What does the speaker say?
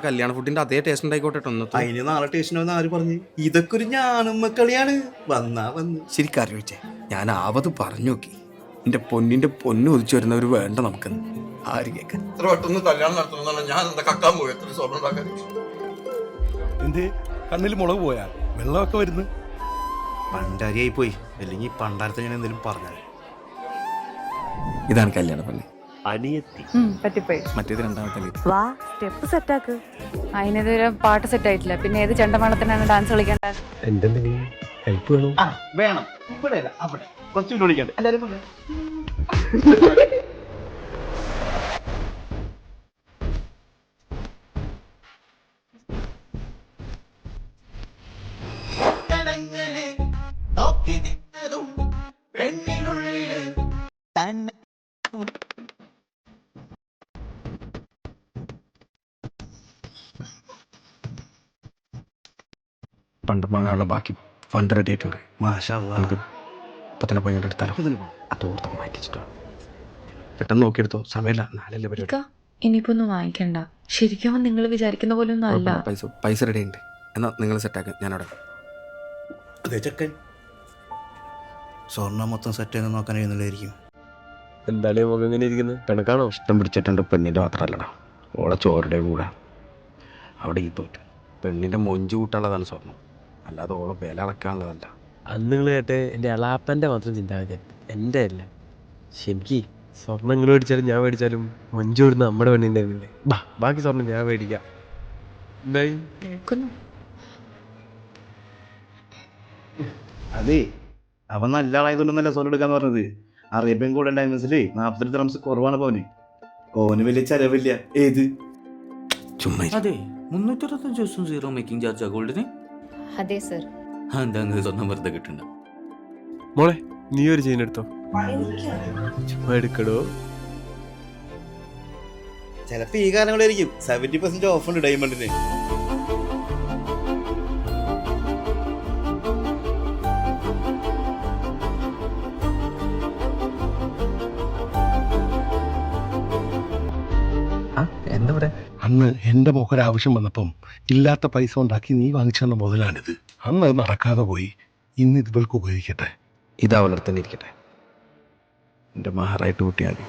കല്യാണ ഫുഡിന്റെ അതേ ടേസ്റ്റ് ഉണ്ടായിക്കോട്ടെ ഒന്ന്. അതിന് നാളെ ടേസ്റ്റിനോന്ന് ആര് പറഞ്ഞു? ഇതൊക്കെ ഒരു ഞാനുമ്മക്കളിയാണ്. വന്നാ വന്ന് ശരിക്കും ചോദിച്ചേ, ഞാൻ ആവത് പറഞ്ഞു നോക്കി. എന്റെ പൊന്നിന്റെ പൊന്നു ഒതിച്ചു വരുന്നവർ വേണ്ട നമുക്ക്. ആര് കേൾക്കാൻ എത്ര പെട്ടെന്ന് കല്യാണം നടത്തണമെന്നാണ് ഞാൻ എന്താ കക്കാൻ പോയി. എത്ര സ്വർണ്ണം ഉണ്ടാക്കാൻ എന്തേ കണ്ണിൽ മുളക് പോയാ വെള്ളമൊക്കെ വരുന്നു? പണ്ടാരിയായി പോയി. അല്ലെങ്കിൽ പണ്ടാരത്തെ ഞാൻ എന്തെങ്കിലും പറഞ്ഞാൽ. ഇതാണ് കല്യാണ പെണ്ണ്. അനിയത്തി പറ്റിപ്പോയി. മറ്റേത് രണ്ടാമത്തെ വാ സ്റ്റെപ്പ് സെറ്റാക്ക്. അതിനെതിരെ പാട്ട് സെറ്റ് ആയിട്ടില്ല. പിന്നെ ഏത് ചെണ്ടമാണത്തിനാണ് ഡാൻസ് കളിക്കേണ്ടത്? എന്തെങ്കിലും ഹെൽപ്പ് വേണോ? വേണം. ഇവിടെ അവിടെ കുറച്ച് വിളിക്കണ്ടേ എല്ലാരും. പണ്ട് വാങ്ങാനുള്ള ബാക്കി ഫണ്ട് റെഡി ആയിട്ടുണ്ട്. നമുക്ക് ഇപ്പം തന്നെ പോയി എടുത്താലോ? അതോർത്ത് മാറ്റിച്ചിട്ടോ. പെട്ടെന്ന് നോക്കിയെടുത്തോ, സമയമില്ല. നാലല്ലേ പരിപാടി. ഇനിയിപ്പോ ഒന്നും വാങ്ങിക്കണ്ട. ശരിക്കും നിങ്ങൾ വിചാരിക്കുന്ന പോലെ ഒന്നും അല്ല. പൈസ റെഡി ഉണ്ട്. എന്നാൽ നിങ്ങൾ സെറ്റാക്ക്, ഞാനവിടെ. അതെ ചെക്കൻ സ്വർണ്ണം മൊത്തം സെറ്റ് ചെയ്ത് നോക്കാൻ എഴുന്നള്ളായിരിക്കും. എന്താണ് മുഖം ഇങ്ങനെ ഇരിക്കുന്നത്? കണക്കാണോ? ഇഷ്ടം പിടിച്ചിട്ടുണ്ട് പെണ്ണിൻ്റെ മാത്രമല്ലടാ, ഓളെ ചോരുടെ കൂടെ അവിടെ ഈ പോയിട്ട് പെണ്ണിൻ്റെ മൊഞ്ച് കൂട്ടാനുള്ളതാണ് സ്വർണം, അല്ലാതെ ഓളെ വില അടക്കാനുള്ളതല്ല. അന്ന് നിങ്ങൾ കേട്ടെ എൻ്റെ അളാപ്പൻ്റെ മാത്രം ചിന്താഗതി, എൻ്റെ അല്ല. ശരിക്ക് സ്വർണ്ണം നിങ്ങൾ മേടിച്ചാലും ഞാൻ മേടിച്ചാലും മൊഞ്ച് കൊടുത്ത് നമ്മുടെ പെണ്ണിൻ്റെ ആയിരുന്നില്ലേ? ബാക്കി സ്വർണ്ണം ഞാൻ മേടിക്കാം. എന്തായി? അതെ, അവൻ നല്ല ആളായതുകൊണ്ടൊന്നല്ല സ്വർണ്ണം എടുക്കാന്ന് പറഞ്ഞത്. അറേബ്യൻ ഗോൾഡൻ ഡയമണ്ട്സില് 40 dirhams കുറവാണ് പവന്. ഓന് വലിയ ചെലവില്ല. ഏത് ചുമ്മാ അതെ, 365 ദിവസം സീറോ മേക്കിംഗ് ചാർജാ ഗോൾഡിന്. അതെ സർ. എന്താ സ്വർണ്ണം വെറുതെ കിട്ടണ്ട? മോളെ നീ ഒരു ചെയിൻ എടുത്തോ. ചുമ്മാ എടുക്കടോ. ചിലപ്പോ ഈ കാരണങ്ങളായിരിക്കും 70% ഓഫ് ഉണ്ട് ഡയമണ്ടിന്. എന്താ പറയാ? അന്ന് എൻ്റെ മോക്കൊരാവശ്യം വന്നപ്പം ഇല്ലാത്ത പൈസ ഉണ്ടാക്കി നീ വാങ്ങിച്ചു തന്ന മുതലാണിത്. അന്ന് അത് നടക്കാതെ പോയി. ഇന്ന് ഇതുവൾക്ക് ഉപയോഗിക്കട്ടെ. ഇതാ വളർത്തന്നെ ഇരിക്കട്ടെ, എൻ്റെ മഹാറായിട്ട് കൂട്ടിയാൽ മതി.